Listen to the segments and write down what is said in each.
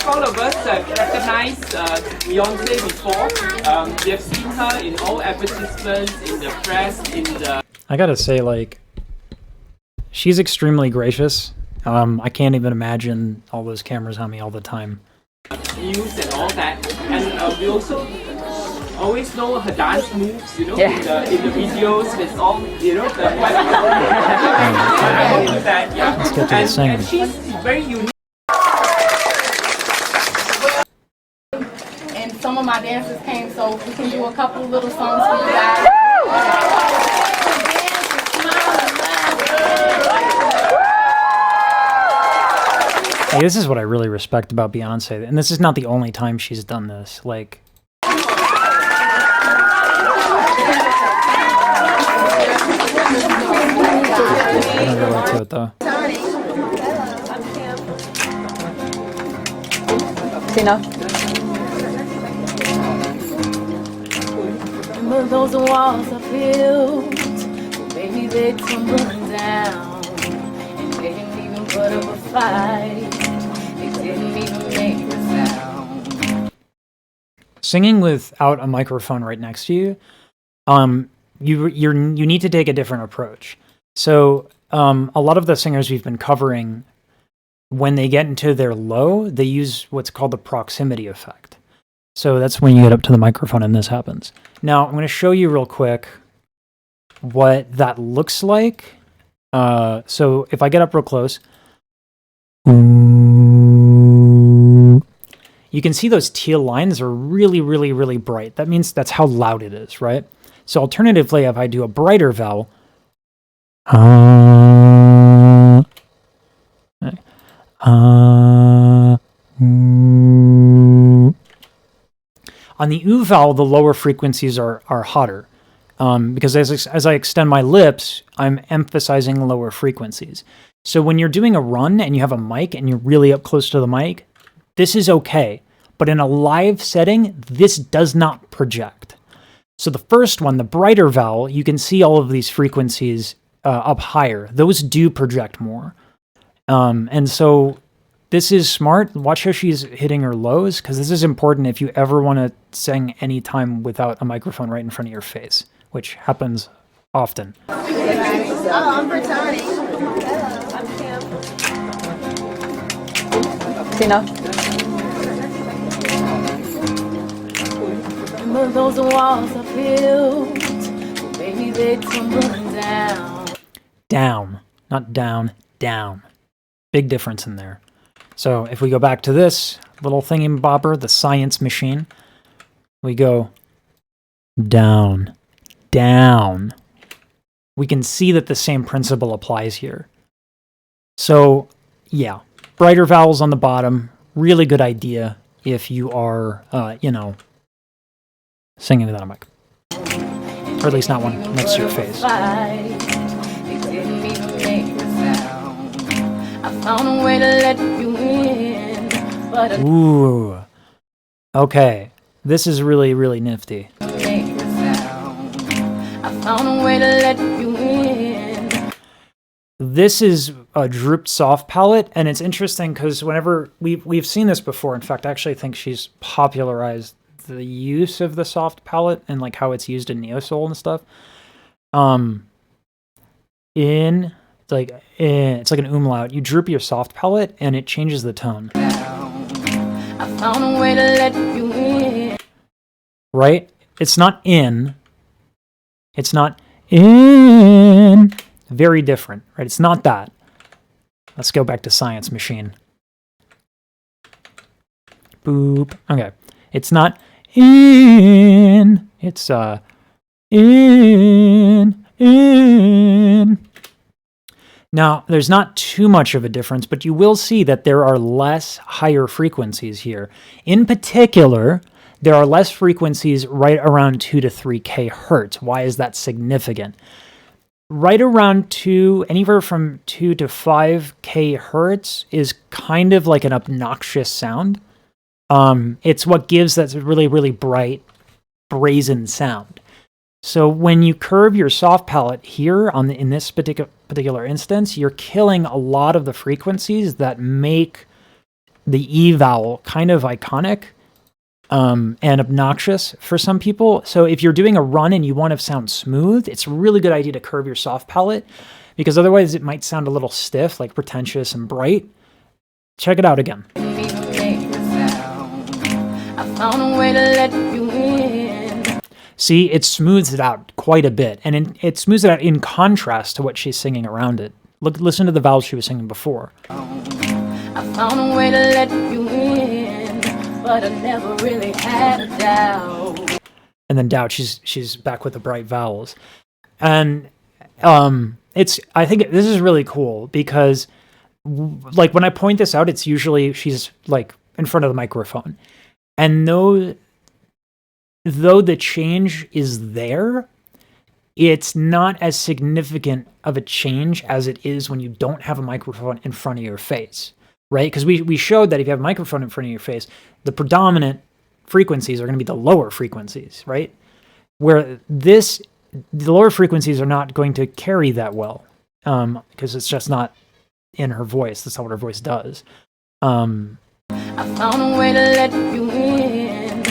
all of us recognize Beyoncé before. We have seen her in all advertisements, in the press, in the... I gotta say, like, she's extremely gracious. I can't even imagine all those cameras on me all the time. News and all that. And we also always know her dance moves, you know, Yeah. in the videos with all, you know, the... I hope with that, yeah. Let's get to the singing. And she's very unique. And some of my dancers came, so we can do a couple of little songs for you guys. Hey, this is what I really respect about Beyoncé, and this is not the only time she's done this. Like, I don't relate to it though. Tina. Remember those walls I built, maybe they tumbling down. And they didn't even put up a fight, they didn't even make a sound. Singing without a microphone right next to you, you need to take a different approach. So a lot of the singers we've been covering, when they get into their low, they use what's called the proximity effect. So that's when you get up to the microphone and this happens. Now I'm going to show you real quick what that looks like. So if I get up real close, you can see those teal lines are really, really, really bright. That means that's how loud it is, right? So alternatively, if I do a brighter vowel, on the oo vowel, the lower frequencies are hotter. Because as I extend my lips, I'm emphasizing lower frequencies. So when you're doing a run and you have a mic and you're really up close to the mic, this is okay. But in a live setting, this does not project. So the first one, the brighter vowel, you can see all of these frequencies up higher. Those do project more. And so this is smart. Watch how she's hitting her lows, because this is important if you ever want to sing anytime without a microphone right in front of your face, which happens often. I'm returning. Tina. Remember those walls I built, maybe they tumbling down. Down, not down, down. Big difference in there. So if we go back to this little thingy-bobber, the science machine, we go down, down. We can see that the same principle applies here. So yeah, brighter vowels on the bottom, really good idea if you are, singing without a mic. Or at least not one next to your face. Found a way to let you in, but ooh. Okay. This is really, really nifty. I found a way to let you in. This is a drooped soft palette, and it's interesting because whenever we've seen this before. In fact, I actually think she's popularized the use of the soft palette and like how it's used in neo soul and stuff. It's like an umlaut. You droop your soft palette and it changes the tone. I found a way to let you in. Right? It's not in. It's not in. Very different, right? It's not that. Let's go back to science machine. Boop. Okay. It's not in. It's in. Now, there's not too much of a difference, but you will see that there are less higher frequencies here. In particular, there are less frequencies right around 2 to 3K hertz. Why is that significant? Right around anywhere from 2 to 5K hertz is kind of like an obnoxious sound. It's what gives that really, really bright, brazen sound. So when you curve your soft palette here in this particular instance, you're killing a lot of the frequencies that make the E vowel kind of iconic and obnoxious for some people. So if you're doing a run and you want to sound smooth, it's a really good idea to curve your soft palate, because otherwise it might sound a little stiff, like pretentious and bright. Check it out again. I found a way to let you in. See, it smooths it out quite a bit, and it smooths it out in contrast to what she's singing around it. Listen to the vowels she was singing before. I found a way to let you in, but I never really had a doubt. And then doubt, she's back with the bright vowels. And I think this is really cool because like when I point this out, it's usually she's like in front of the microphone. And though the change is there, it's not as significant of a change as it is when you don't have a microphone in front of your face, right? Because we showed that if you have a microphone in front of your face, the predominant frequencies are going to be the lower frequencies, right? Where the lower frequencies are not going to carry that well because it's just not in her voice. That's not what her voice does. I found a way to let you in.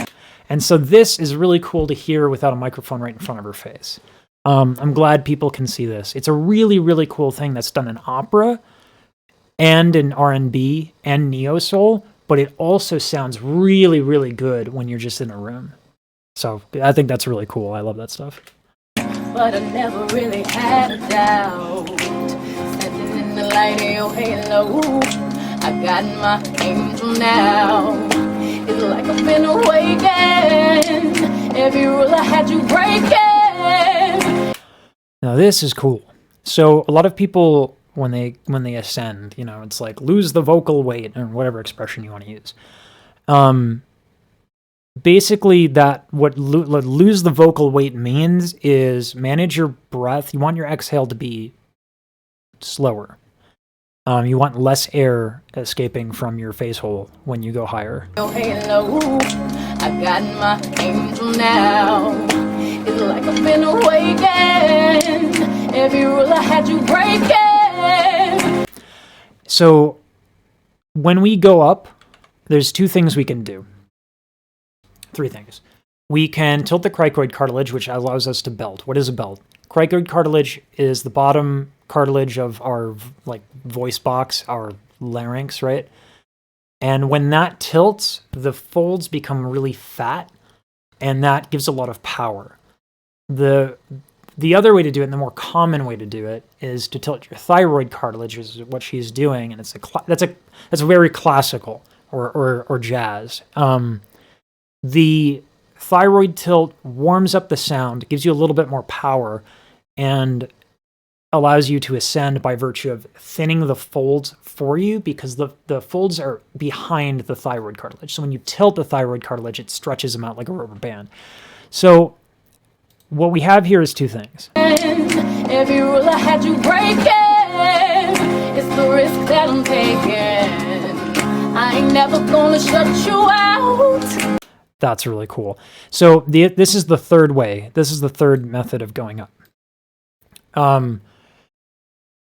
And so this is really cool to hear without a microphone right in front of her face. I'm glad people can see this. It's a really, really cool thing that's done in opera and in R&B and neo-soul, but it also sounds really, really good when you're just in a room. So I think that's really cool. I love that stuff. But I never really had a doubt. Standing in the light of your halo, I got my angel now. It's like I've been awakened. Every rule I had you breaking. Now this is cool. So a lot of people, when they ascend, you know, it's like lose the vocal weight or whatever expression you want to use. Basically, that what lose the vocal weight means is manage your breath. You want your exhale to be slower. You want less air escaping from your face hole when you go higher. Your halo, I got my angel now. It's like I've been awakened. Every rule I had you breaking. So when we go up, there's two things we can do. Three things. We can tilt the cricoid cartilage, which allows us to belt. What is a belt? Cricoid cartilage is the bottom cartilage of our like voice box, our larynx, right? And when that tilts, the folds become really fat, and that gives a lot of power. The other way to do it, and the more common way to do it, is to tilt your thyroid cartilage, which is what she's doing, and that's very classical or jazz. The thyroid tilt warms up the sound, gives you a little bit more power, and allows you to ascend by virtue of thinning the folds for you, because the folds are behind the thyroid cartilage. So when you tilt the thyroid cartilage, it stretches them out like a rubber band. So what we have here is two things. Every rule I had you breaking. It's the risk that I'm taking. I ain't never gonna shut you out. That's really cool. So this is the third way. This is the third method of going up.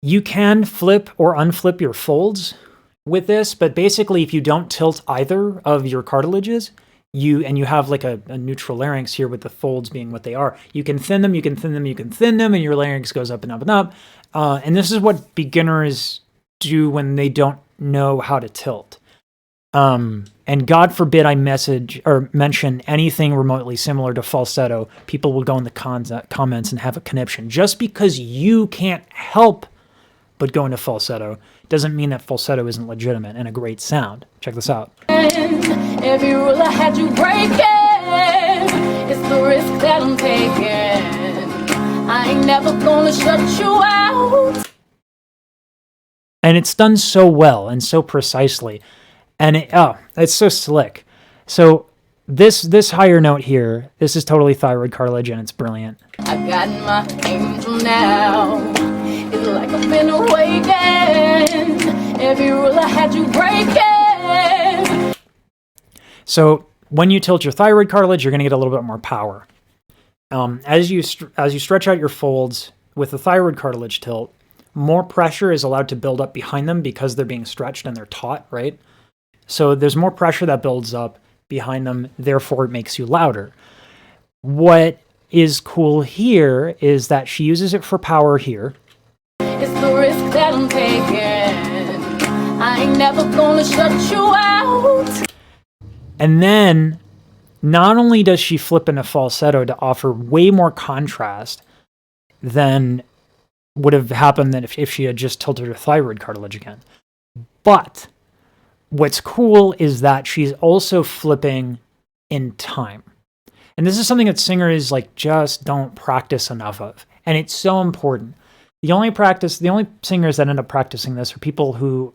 You can flip or unflip your folds with this, but basically if you don't tilt either of your cartilages, you have like a neutral larynx here with the folds being what they are, you can thin them, you can thin them, you can thin them, and your larynx goes up and up and up. And this is what beginners do when they don't know how to tilt. And God forbid I mention anything remotely similar to falsetto, people will go in the comments and have a conniption. Just because you can't help but go into falsetto doesn't mean that falsetto isn't legitimate and a great sound. Check this out. Every rule I had you breaking. It's the risk that I'm taking. I ain't never gonna shut you out. And it's done so well and so precisely. And it's so slick. So this higher note here, this is totally thyroid cartilage, and it's brilliant. I got my angel now. It's like I've been awakened. Every rule I had you breaking. So when you tilt your thyroid cartilage, you're going to get a little bit more power. As you stretch out your folds with the thyroid cartilage tilt, more pressure is allowed to build up behind them because they're being stretched and they're taut, right? So there's more pressure that builds up behind them, therefore it makes you louder. What is cool here is that she uses it for power here. It's the risk that I'm taking. I ain't never gonna shut you out. And then not only does she flip into falsetto to offer way more contrast than would have happened that if she had just tilted her thyroid cartilage again, but what's cool is that she's also flipping in time. And this is something that singers like just don't practice enough of. And it's so important. The only singers that end up practicing this are people who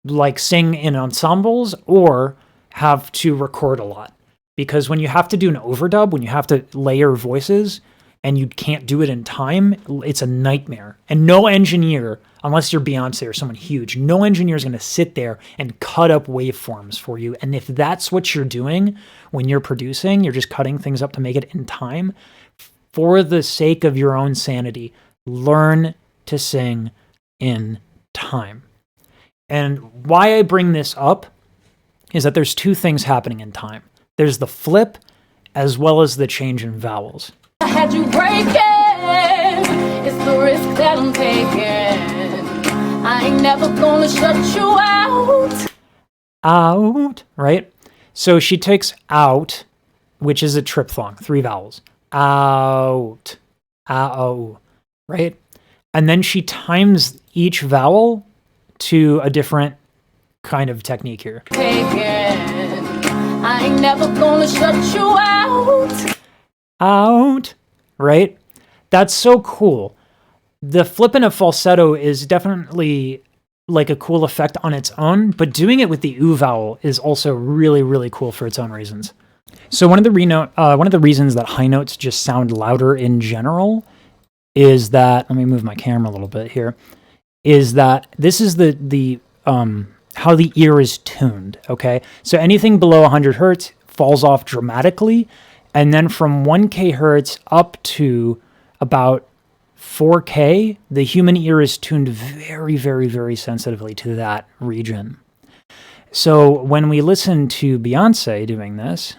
like sing in ensembles or have to record a lot. Because when you have to do an overdub, when you have to layer voices and you can't do it in time, it's a nightmare. And no engineer, unless you're Beyoncé or someone huge, no engineer is going to sit there and cut up waveforms for you. And if that's what you're doing when you're producing, you're just cutting things up to make it in time, for the sake of your own sanity, learn to sing in time. And why I bring this up is that there's two things happening in time. There's the flip as well as the change in vowels. I had you breaking. It's the risk that I'm taking. I ain't never gonna shut you out. Out, right? So she takes out, which is a triphthong, 3 vowels. Out, ow, right? And then she times each vowel to a different kind of technique here. I ain't never gonna shut you out. Out, right? That's so cool. The flipping of falsetto is definitely like a cool effect on its own, but doing it with the oo vowel is also really, really cool for its own reasons. So one of the reasons that high notes just sound louder in general is that, let me move my camera a little bit here, is that this is the how the ear is tuned, okay? So anything below 100 hertz falls off dramatically, and then from 1K hertz up to about 4K, the human ear is tuned very, very, very sensitively to that region. So when we listen to Beyoncé doing this,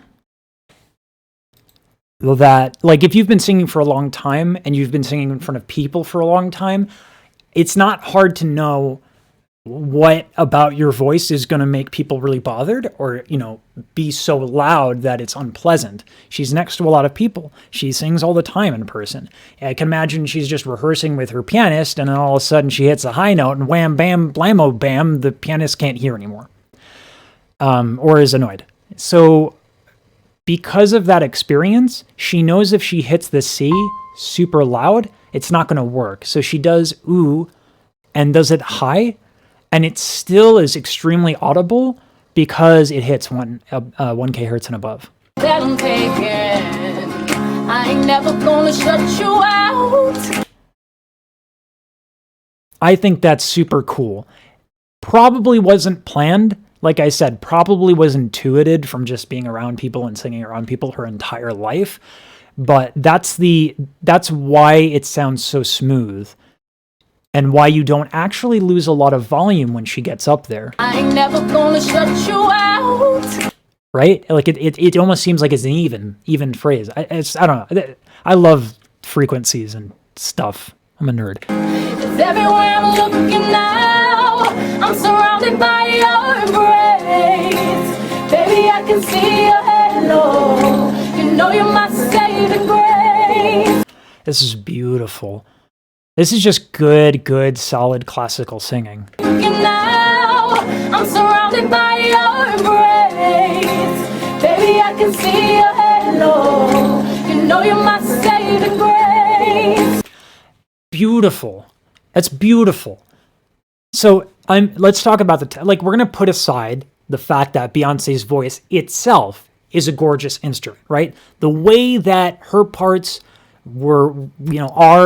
that, like, if you've been singing for a long time and you've been singing in front of people for a long time, it's not hard to know what about your voice is going to make people really bothered or, be so loud that it's unpleasant. She's next to a lot of people. She sings all the time in person. I can imagine she's just rehearsing with her pianist and then all of a sudden she hits a high note and wham, bam, blammo, bam, the pianist can't hear anymore or is annoyed. So because of that experience, she knows if she hits the C super loud, it's not going to work. So she does ooh and does it high, and it still is extremely audible because it hits 1K hertz and above. That I'm taking. I ain't never gonna shut you out. I think that's super cool. Probably wasn't planned. Like I said, probably was intuited from just being around people and singing around people her entire life. But that's why it sounds so smooth. And why you don't actually lose a lot of volume when she gets up there. I ain't never gonna shut you out. Right? Like it almost seems like it's an even phrase. I don't know. I love frequencies and stuff. I'm a nerd. It's everywhere I'm looking now. I'm surrounded by your embrace. Baby, I can see your halo. You know you're my saving grace. This is beautiful. This is just good, solid classical singing. Now, I'm surrounded by your embrace. Baby, I can see your halo. You know you're my saving grace. Beautiful. That's beautiful. So let's talk about we're going to put aside the fact that Beyonce's voice itself is a gorgeous instrument, right? The way that her parts are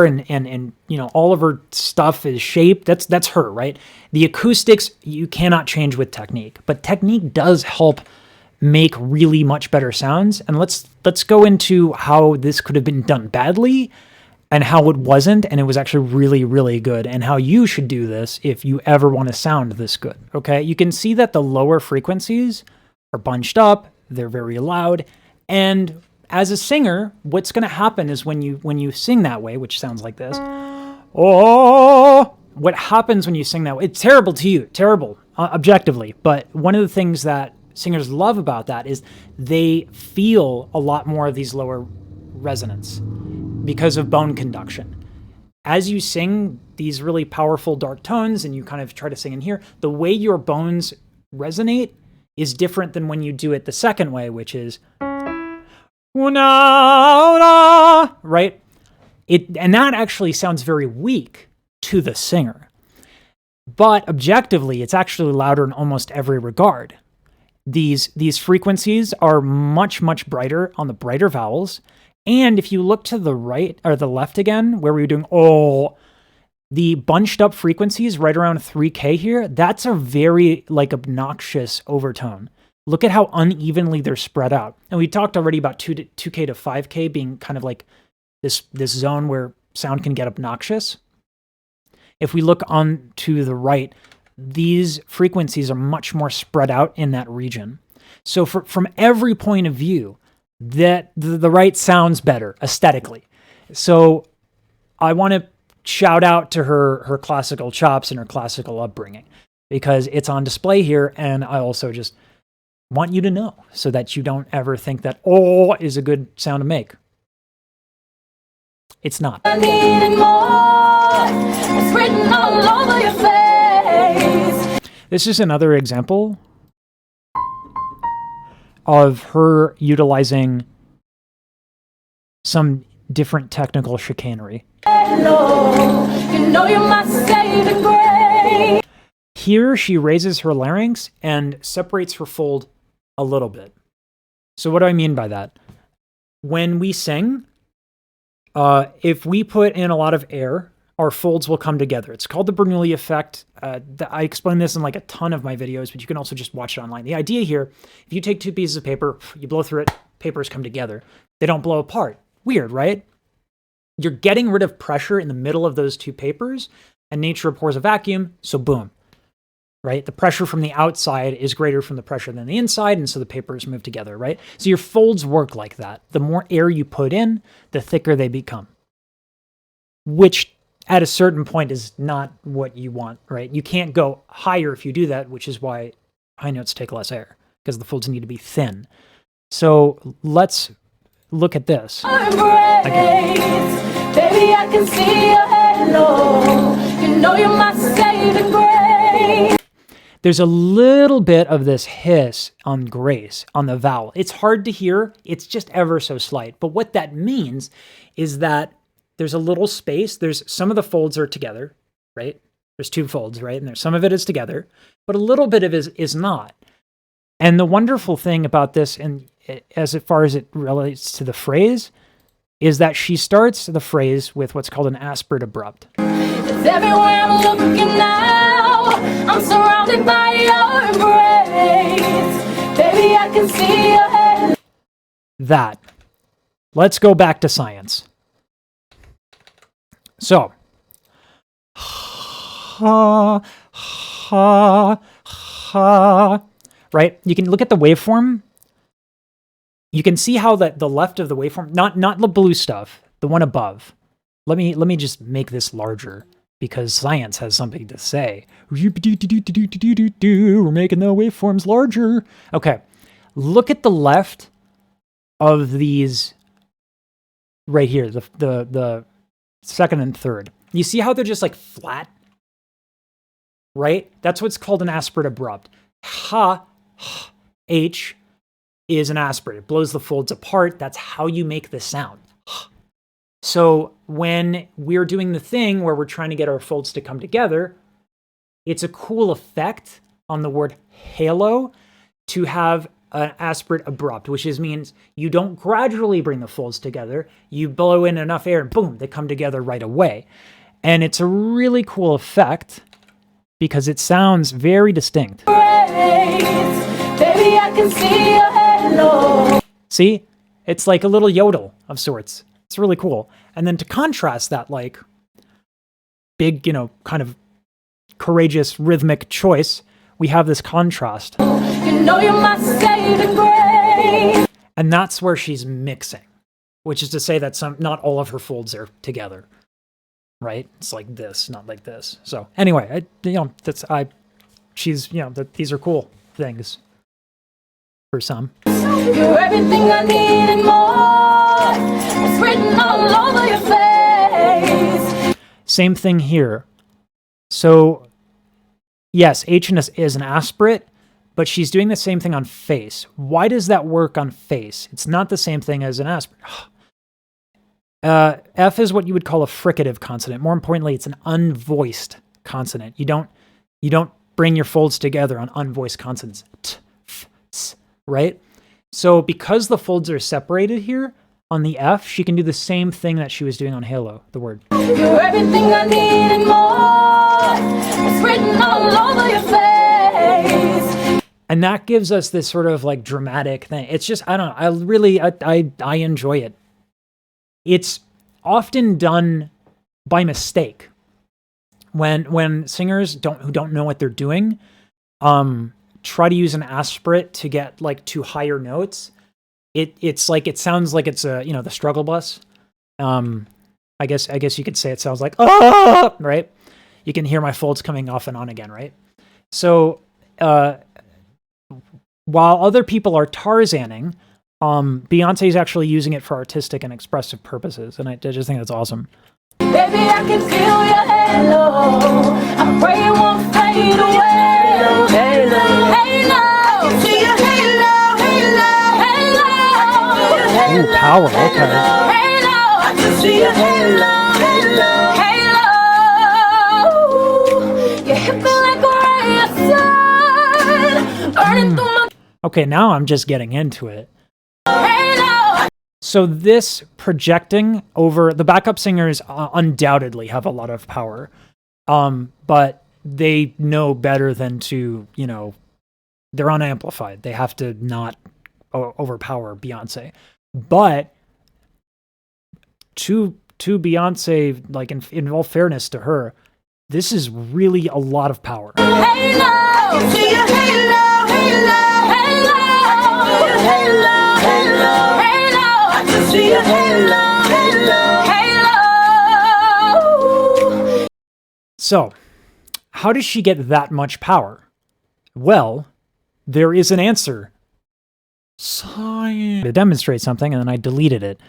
and all of her stuff is shaped. That's her, right? The acoustics you cannot change with technique, but technique does help make really much better sounds. And let's go into how this could have been done badly and how it wasn't, and it was actually really, really good, and how you should do this if you ever want to sound this good, okay? You can see that the lower frequencies are bunched up, they're very loud, and as a singer, what's going to happen is when you sing that way, which sounds like this, oh, what happens when you sing that way, it's terrible to you, terrible, objectively, but one of the things that singers love about that is they feel a lot more of these lower resonance because of bone conduction. As you sing these really powerful dark tones and you kind of try to sing in here, the way your bones resonate is different than when you do it the second way, which is right? And that actually sounds very weak to the singer. But objectively, it's actually louder in almost every regard. These frequencies are much, much brighter on the brighter vowels. And if you look to the right or the left again, where we were doing, oh, the bunched up frequencies right around 3K here, that's a very like obnoxious overtone. Look at how unevenly they're spread out. And we talked already about 2K to 5K being kind of like this zone where sound can get obnoxious. If we look on to the right, these frequencies are much more spread out in that region. So from every point of view, that the right sounds better aesthetically. So I want to shout out to her classical chops and her classical upbringing because it's on display here. And I also just want you to know so that you don't ever think that, oh, is a good sound to make. It's not. I need more. It's written all over your face. This is another example of her utilizing some different technical chicanery. Hello, you know you're my saving grace. Here she raises her larynx and separates her fold a little bit. So what do I mean by that? When we sing, if we put in a lot of air, our folds will come together. It's called the Bernoulli effect. I explain this in like a ton of my videos, but you can also just watch it online. The idea here, if you take two pieces of paper, you blow through it, papers come together. They don't blow apart. Weird, right? You're getting rid of pressure in the middle of those two papers, and nature abhors a vacuum, so boom, right? The pressure from the outside is greater from the pressure than the inside, and so the papers move together, right? So your folds work like that. The more air you put in, the thicker they become, which at a certain point is not what you want, right? You can't go higher if you do that, which is why high notes take less air, because the folds need to be thin. So let's look at this. Embrace, baby, I can see your halo. You know you're my saving grace. There's a little bit of this hiss on grace, on the vowel. It's hard to hear. It's just ever so slight. But what that means is that there's a little space. There's some of the folds are together, right? There's two folds, right? And there's some of it is together, but a little bit of it is not. And the wonderful thing about this, and as far as it relates to the phrase, is that she starts the phrase with what's called an aspirate abrupt. It's everywhere I'm looking now. I'm surrounded by your embrace. Baby, I can see your head. That. Let's go back to science. So, ha, ha, ha, right? You can look at the waveform. You can see how the left of the waveform, not the blue stuff, the one above. Let me just make this larger because science has something to say. We're making the waveforms larger. Okay, look at the left of these right here, the second and third. You see how they're just like flat, right? That's what's called an aspirate abrupt. Ha, H is an aspirate. It blows the folds apart. That's how you make the sound. So when we're doing the thing where we're trying to get our folds to come together, it's a cool effect on the word halo to have an aspirate abrupt, which means you don't gradually bring the folds together. You blow in enough air and boom, they come together right away. And it's a really cool effect because it sounds very distinct. Baby, I can see your halo. See? It's like a little yodel of sorts. It's really cool. And then to contrast that like big, kind of courageous rhythmic choice, we have this contrast. You know you're my saving grace. And that's where she's mixing, which is to say that not all of her folds are together, right? It's like this, not like this. So anyway, these are cool things for some. You're everything I need and more. It's written all over your face. Same thing here. So yes, H is an aspirate, but she's doing the same thing on face. Why does that work on face? It's not the same thing as an aspirate. F is what you would call a fricative consonant. More importantly, it's an unvoiced consonant. You don't bring your folds together on unvoiced consonants. T, f, s, right? So because the folds are separated here on the F, she can do the same thing that she was doing on Halo, the word. You're everything I need and more. It's written all over your face. And that gives us this sort of like dramatic thing. It's just, I don't know, I enjoy it. It's often done by mistake. When singers who don't know what they're doing, try to use an aspirate to get like to higher notes. It's like, it sounds like it's the struggle bus. I guess you could say it sounds like, right? You can hear my folds coming off and on again, right? So, while other people are Tarzaning, Beyoncé is actually using it for artistic and expressive purposes, and I just think that's awesome. Baby, I can feel your halo. I pray it won't fade away. Halo, halo, I can see your halo, halo, halo. Ooh, power, okay. Halo, I can see your halo, halo, halo. You hit me like a ray of sun, burning through my Okay, now I'm just getting into it. halo. So this projecting over the backup singers undoubtedly have a lot of power, but they know better than to, they're unamplified. They have to not overpower Beyonce. But to Beyonce, like in all fairness to her, this is really a lot of power. Halo, see your halo, halo, halo, halo, halo, halo. I can see your halo, halo, halo. So, how does she get that much power? Well, there is an answer. Science. To demonstrate something, and then I deleted it,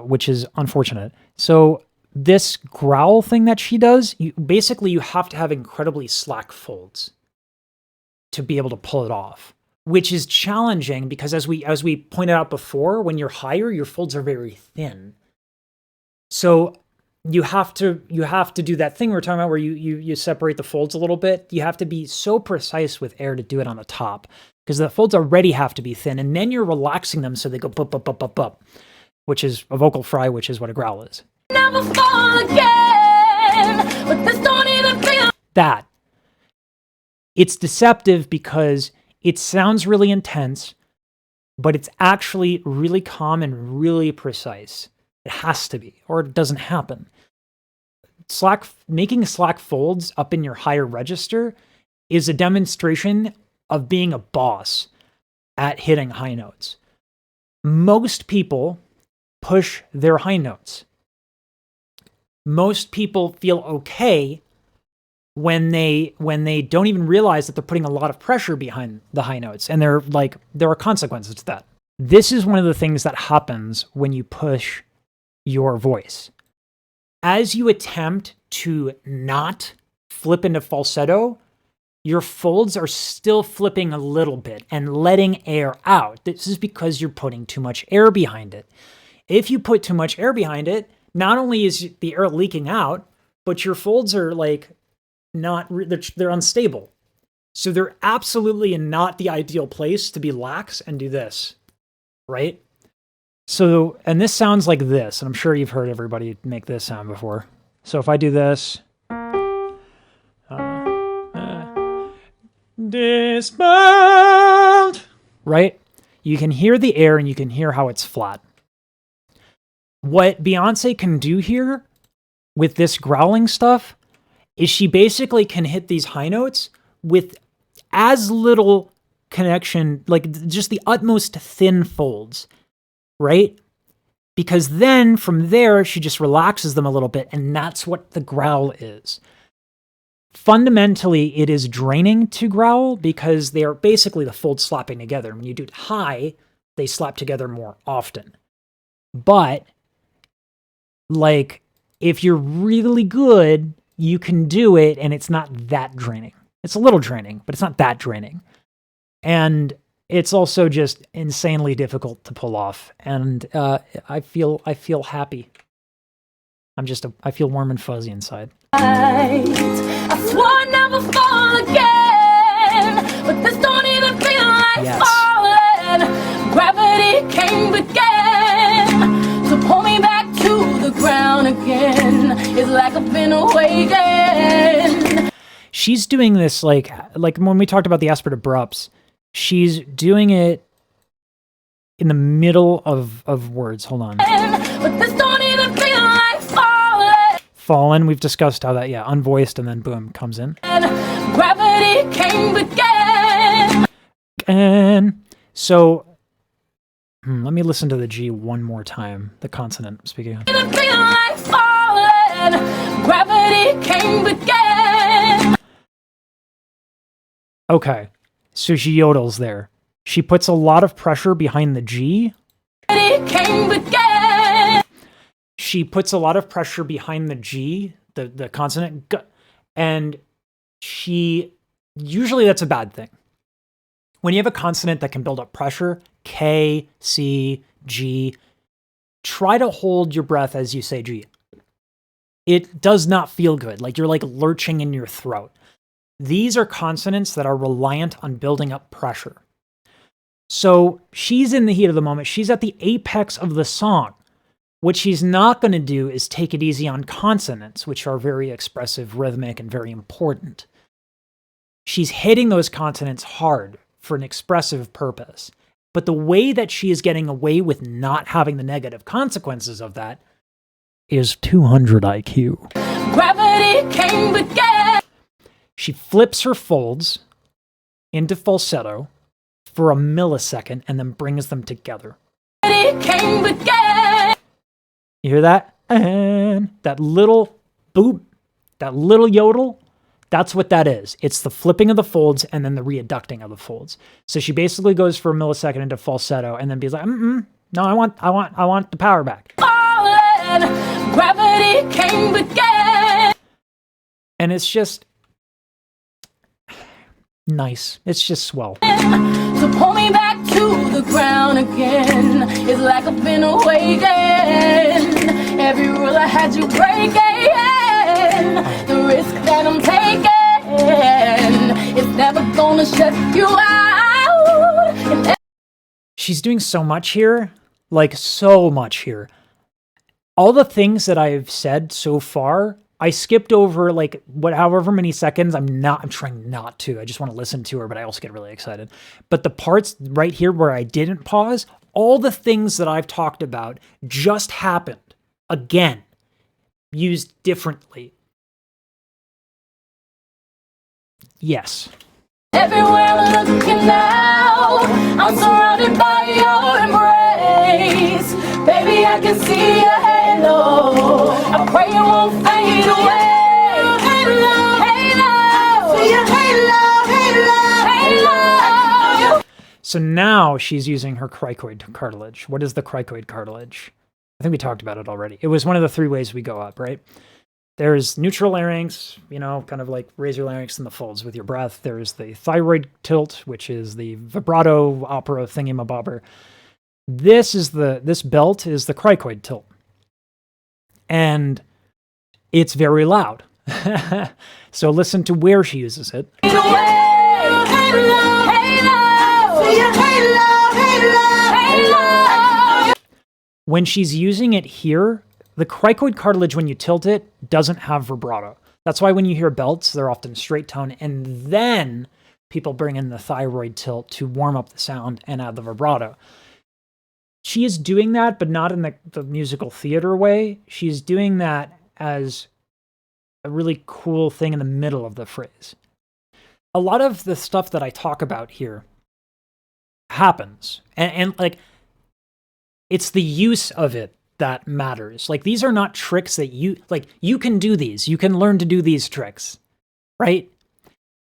which is unfortunate. So this growl thing that she does, you have to have incredibly slack folds to be able to pull it off, which is challenging because as we pointed out before, when you're higher, your folds are very thin. So you have to do that thing we were talking about where you separate the folds a little bit. You have to be so precise with air to do it on the top because the folds already have to be thin, and then you're relaxing them so they go bup, bup, bup, bup, bup, which is a vocal fry, which is what a growl is. Never fall again, but this don't even feel. That. It's deceptive because it sounds really intense, but it's actually really calm and really precise. It has to be, or it doesn't happen. Making slack folds up in your higher register is a demonstration of being a boss at hitting high notes. Most people push their high notes. Most people feel okay when they don't even realize that they're putting a lot of pressure behind the high notes, and there are consequences to that. This is one of the things that happens when you push your voice. As you attempt to not flip into falsetto, your folds are still flipping a little bit and letting air out. This is because you're putting too much air behind it. If you put too much air behind it, not only is the air leaking out, but your folds are they're unstable. So they're absolutely not the ideal place to be lax and do this, right? So, and this sounds like this, and I'm sure you've heard everybody make this sound before. So if I do this, dispelled, right? You can hear the air and you can hear how it's flat. What Beyoncé can do here with this growling stuff is she basically can hit these high notes with as little connection, like just the utmost thin folds, right? Because then from there, she just relaxes them a little bit, and that's what the growl is. Fundamentally, it is draining to growl because they are basically the folds slapping together. When you do it high, they slap together more often. But, like, if you're really good, you can do it, and it's not that draining. It's a little draining, but it's not that draining. And it's also just insanely difficult to pull off. And I feel happy. I feel warm and fuzzy inside. I swore I'd never fall again, but this don't even feel like falling. Gravity came again to pull me back to the ground again. It's like I've been awakened. She's doing this like when we talked about the aspirate abrupts, she's doing it in the middle of words. Hold on. But this don't even feel like falling. Fallen, we've discussed how that, unvoiced, and then boom, comes in. Gravity came again. And so, let me listen to the G one more time. The consonant, speaking of. Didn't feel like falling. Gravity came again. Okay, so she yodels there. She puts a lot of pressure behind the G. Gravity came again. She puts a lot of pressure behind the G, the consonant, and usually that's a bad thing. When you have a consonant that can build up pressure, K, C, G, try to hold your breath as you say G. It does not feel good, like you're like lurching in your throat. These are consonants that are reliant on building up pressure. So she's in the heat of the moment. She's at the apex of the song. What she's not going to do is take it easy on consonants, which are very expressive, rhythmic, and very important. She's hitting those consonants hard for an expressive purpose. But the way that she is getting away with not having the negative consequences of that is 200 IQ. Gravity came again. She flips her folds into falsetto for a millisecond and then brings them together. Gravity came again. You hear that? And that little boop, that little yodel, that's what that is. It's the flipping of the folds and then the readducting of the folds. So she basically goes for a millisecond into falsetto and then be like, no, I want the power back. Falling. Gravity came again. And it's just nice. It's just swell. To pull me back to the ground again. It's like I've been awakened. Every rule I had you breaking. The risk that I'm taking, it's never gonna shut you out. She's doing so much here, like so much here. All the things that I've said so far, I skipped over like however many seconds. I'm trying not to. I just want to listen to her, but I also get really excited. But the parts right here where I didn't pause, all the things that I've talked about just happened again, used differently. Yes. Everywhere I'm looking now, I'm surrounded by your embrace. Baby, I can see your halo. I pray you won't fade away. Halo, halo, see your halo, halo, halo. So now she's using her cricoid cartilage. What is the cricoid cartilage? I think we talked about it already. It was one of the three ways we go up, right? There's neutral larynx, kind of like raise your larynx in the folds with your breath. There's the thyroid tilt, which is the vibrato opera thingy-mabobber. This belt is the cricoid tilt. And it's very loud. So listen to where she uses it. When she's using it here, the cricoid cartilage, when you tilt it, doesn't have vibrato. That's why when you hear belts, they're often straight tone, and then people bring in the thyroid tilt to warm up the sound and add the vibrato. she is doing that, but not in the musical theater way. She's doing that as a really cool thing in the middle of the phrase. A lot of the stuff that I talk about here happens. And like, it's the use of it that matters. Like, these are not tricks that you can do these. You can learn to do these tricks, right?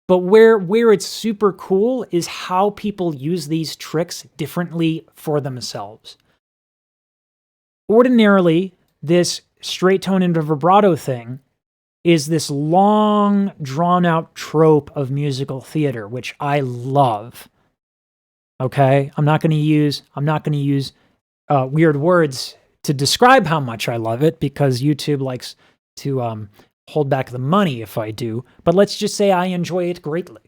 But where it's super cool is how people use these tricks differently for themselves. Ordinarily, this straight tone into vibrato thing is this long, drawn-out trope of musical theater, which I love. Okay? I'm not going to use weird words to describe how much I love it, because YouTube likes to hold back the money if I do. But let's just say I enjoy it greatly.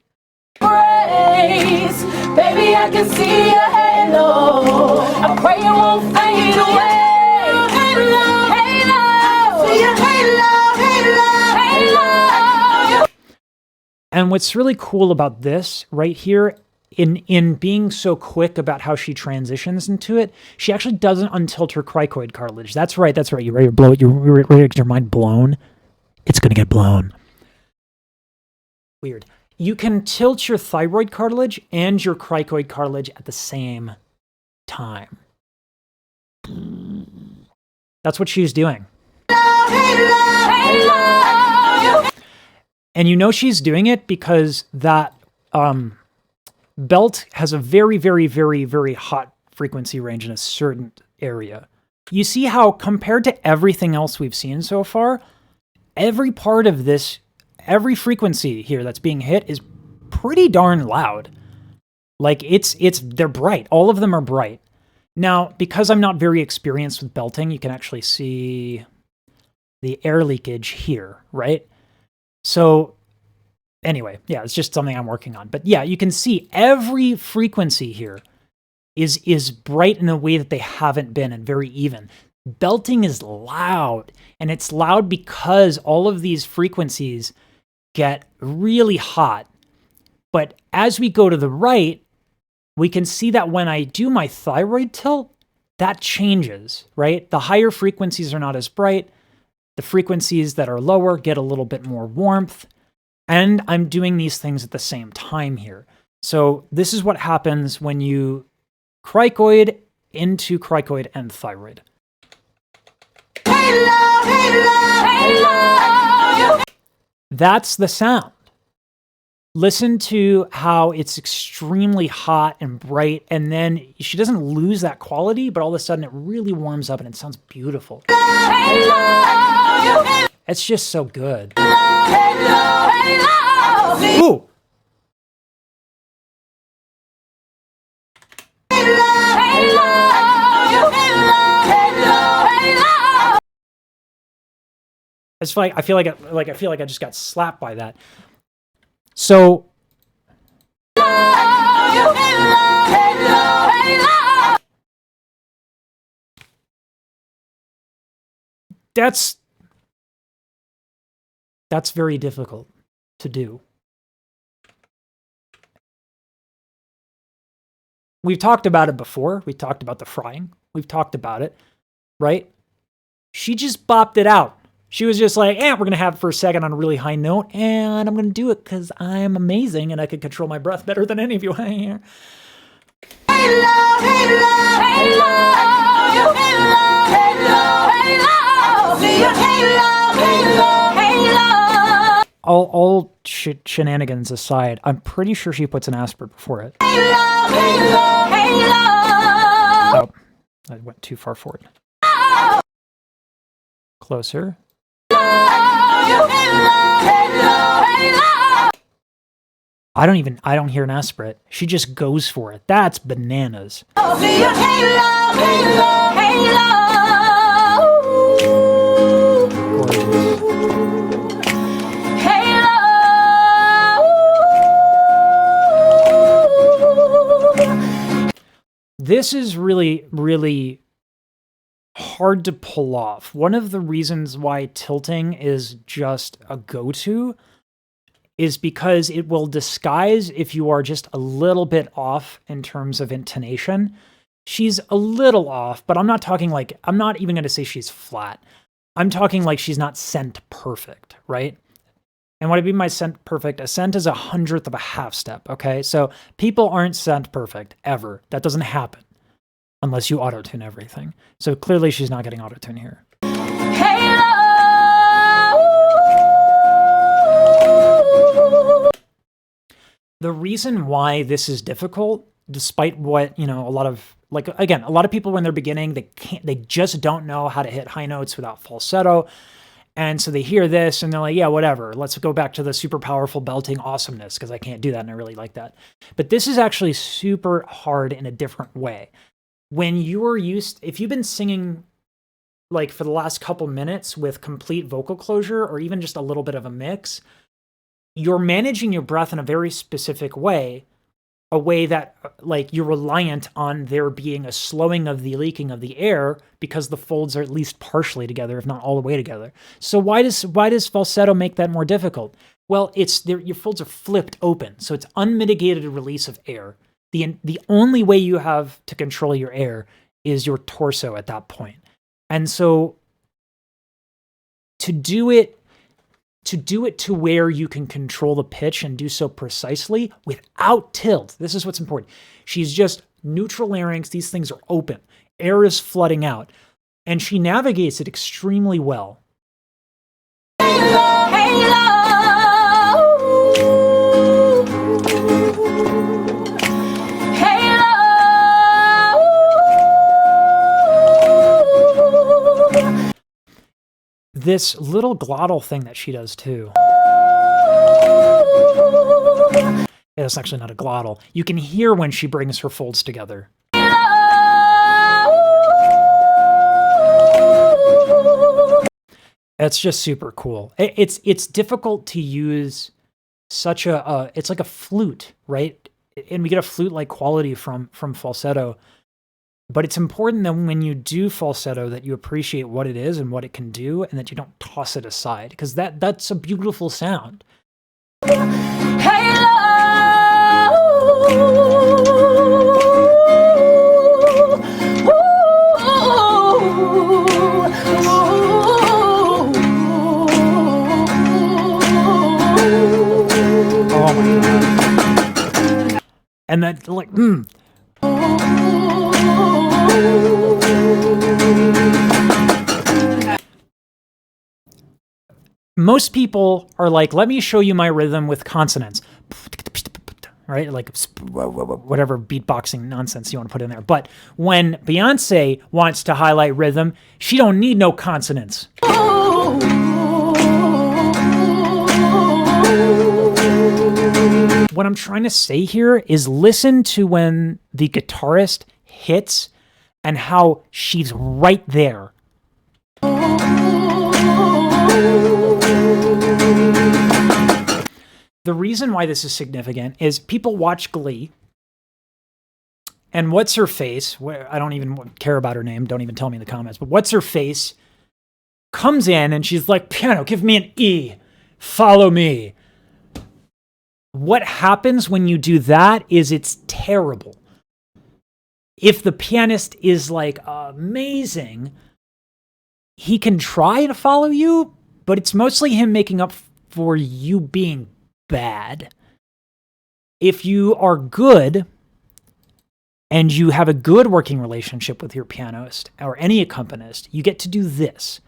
Praise, baby, I can see your halo. I pray it won't fade away. Halo, halo, see your halo, halo, halo. And what's really cool about this right here, in being so quick about how she transitions into it, she actually doesn't untilt her cricoid cartilage. That's right. You ready to blow it? You're ready to get your mind blown? It's going to get blown. Weird. You can tilt your thyroid cartilage and your cricoid cartilage at the same time. That's what she's doing. And you know she's doing it because that belt has a very, very, very, very hot frequency range in a certain area. You see how, compared to everything else we've seen so far, every part of this, every frequency here that's being hit is pretty darn loud. Like, they're bright. All of them are bright. Now, because I'm not very experienced with belting, you can actually see the air leakage here, right? So anyway, yeah, it's just something I'm working on. But yeah, you can see every frequency here is bright in a way that they haven't been, and very even. Belting is loud, and it's loud because all of these frequencies get really hot. But as we go to the right, we can see that when I do my thyroid tilt, that changes, right? The higher frequencies are not as bright. The frequencies that are lower get a little bit more warmth. And I'm doing these things at the same time here. So this is what happens when you cricoid into cricoid and thyroid. That's the sound. Listen to how it's extremely hot and bright, and then she doesn't lose that quality, but all of a sudden it really warms up and it sounds beautiful. It's just so good. Ooh! I feel like I just got slapped by that. So that's very difficult to do. We've talked about it before. We talked about the frying. We've talked about it, right? She just bopped it out. She was just like, we're going to have it for a second on a really high note, and I'm going to do it because I'm amazing and I can control my breath better than any of you. All shenanigans aside, I'm pretty sure she puts an aspirate before it. Oh, I went too far forward. Closer. I don't hear an aspirate. She just goes for it. That's bananas. This is really, really hard to pull off. One of the reasons why tilting is just a go-to is because it will disguise if you are just a little bit off in terms of intonation. she's a little off, but I'm not talking like, I'm not even going to say she's flat. I'm talking like she's not scent perfect, right? And what I mean by scent perfect, a scent is 1/100th of a half step, okay? So people aren't scent perfect, ever. That doesn't happen unless you auto-tune everything. So clearly she's not getting auto-tune here. Hey, The reason why this is difficult, despite what, a lot of, like, again, a lot of people when they're beginning, they just don't know how to hit high notes without falsetto. And so they hear this and they're like, yeah, whatever. Let's go back to the super powerful belting awesomeness because I can't do that and I really like that. But this is actually super hard in a different way. When you are if you've been singing like for the last couple minutes with complete vocal closure or even just a little bit of a mix, you're managing your breath in a very specific way, a way that like you're reliant on there being a slowing of the leaking of the air because the folds are at least partially together, if not all the way together. So why does falsetto make that more difficult? Well, your folds are flipped open, so it's unmitigated release of air. The only way you have to control your air is your torso at that point. And so to do it to where you can control the pitch and do so precisely without tilt. This is what's important. She's just neutral larynx. These things are open. Air is flooding out. And she navigates it extremely well. This little glottal thing that she does too. It's actually not a glottal. You can hear when she brings her folds together. It's just super cool. It's difficult to use such it's like a flute, right? And we get a flute-like quality from falsetto. But it's important that when you do falsetto that you appreciate what it is and what it can do and that you don't toss it aside because that's a beautiful sound. Oh my God. And that like, Most people are like, let me show you my rhythm with consonants, right? Like whatever beatboxing nonsense you want to put in there. But when Beyoncé wants to highlight rhythm, she don't need no consonants. What I'm trying to say here is listen to when the guitarist hits and how she's right there. The reason why this is significant is people watch Glee, and what's her face? I don't even care about her name. Don't even tell me in the comments. But what's her face comes in and she's like, piano, give me an E. Follow me. What happens when you do that is it's terrible. If the pianist is like amazing, he can try to follow you, but it's mostly him making up for you being bad. If you are good and you have a good working relationship with your pianist or any accompanist, you get to do this.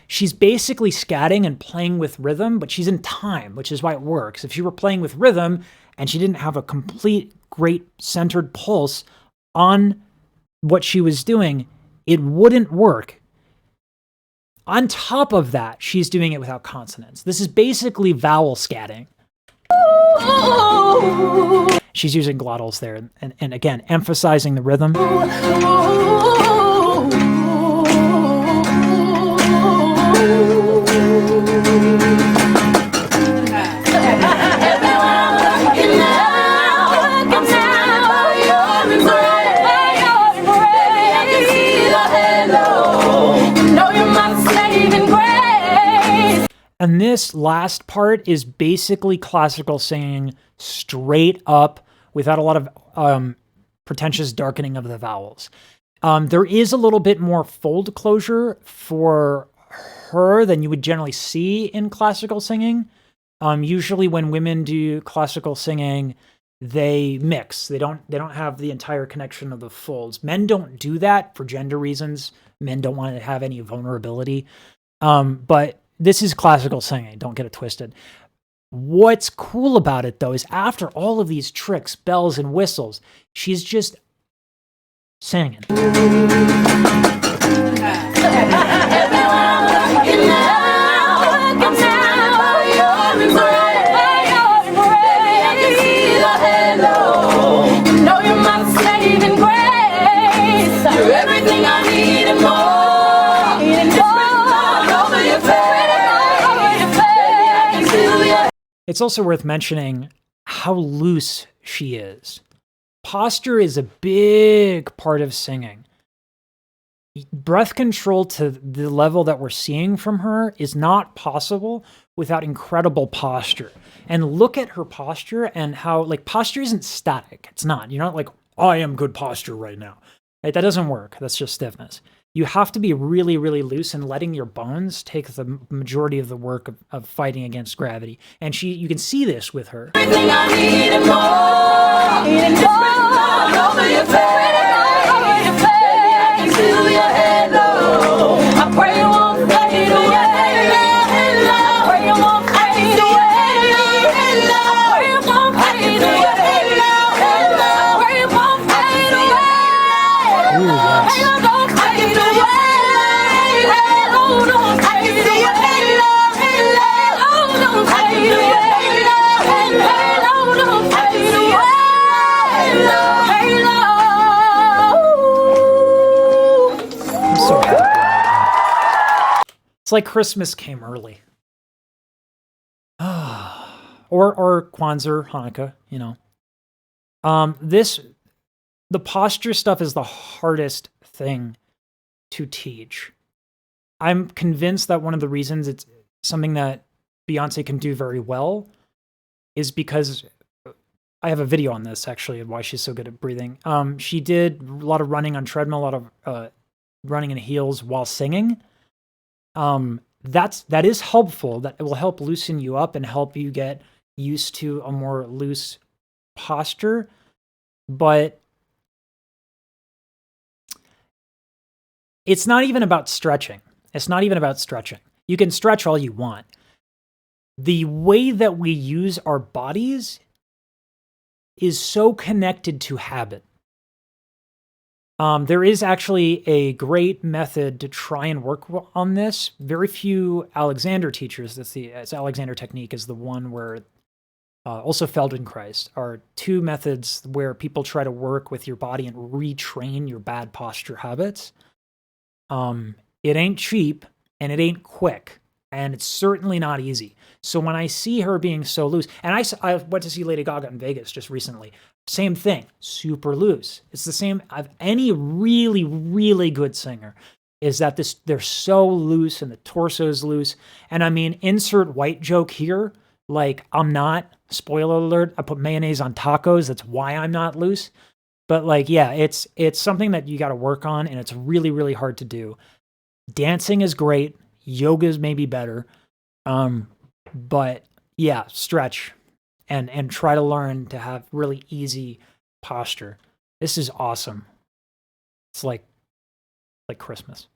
She's basically scatting and playing with rhythm, but she's in time, which is why it works. If she were playing with rhythm and she didn't have a complete, great centered pulse on what she was doing, it wouldn't work. On top of that, she's doing it without consonants. This is basically vowel scatting. She's using glottals there, and again, emphasizing the rhythm. And this last part is basically classical singing straight up without a lot of pretentious darkening of the vowels. There is a little bit more fold closure for her than you would generally see in classical singing. Usually when women do classical singing, they mix. They don't have the entire connection of the folds. Men don't do that for gender reasons. Men don't want to have any vulnerability. But this is classical singing. Don't get it twisted. What's cool about it, though, is after all of these tricks, bells and whistles, she's just singing. It's also worth mentioning how loose she is. Posture is a big part of singing. Breath control to the level that we're seeing from her is not possible without incredible posture. And look at her posture and how, like, posture isn't static. It's not. You're not like, I am good posture right now. Right? That doesn't work. That's just stiffness. You have to be really, really loose and letting your bones take the majority of the work of fighting against gravity. And you can see this with her. Everything I need and more. Need more. Over your face. Over your face. I can feel your halo. I pray you won't fade away. I pray you won't fade away. I pray you won't fade away. I pray you won't fade away. Ooh, yes. So happy. It's like Christmas came early. or Kwanzaa, Hanukkah, you know. The posture stuff is the hardest thing to teach. I'm convinced that one of the reasons it's something that Beyoncé can do very well is because I have a video on this actually of why she's so good at breathing. She did a lot of running on treadmill, a lot of running in heels while singing. That is helpful. That it will help loosen you up and help you get used to a more loose posture. But it's not even about stretching. It's not even about stretching. You can stretch all you want. The way that we use our bodies is so connected to habit. There is actually a great method to try and work on this. Very few Alexander teachers, it's Alexander technique is the one where also Feldenkrais are two methods where people try to work with your body and retrain your bad posture habits. It ain't cheap and it ain't quick and it's certainly not easy. So when I see her being so loose, and I went to see Lady Gaga in Vegas just recently, same thing, super loose. It's the same of any really, really good singer is that they're so loose and the torso's loose. And I mean, insert white joke here, like I'm not, spoiler alert, I put mayonnaise on tacos. That's why I'm not loose. But like, yeah, it's something that you got to work on and it's really, really hard to do. Dancing is great. Yoga is maybe better. But yeah, stretch and try to learn to have really easy posture. This is awesome. It's like Christmas.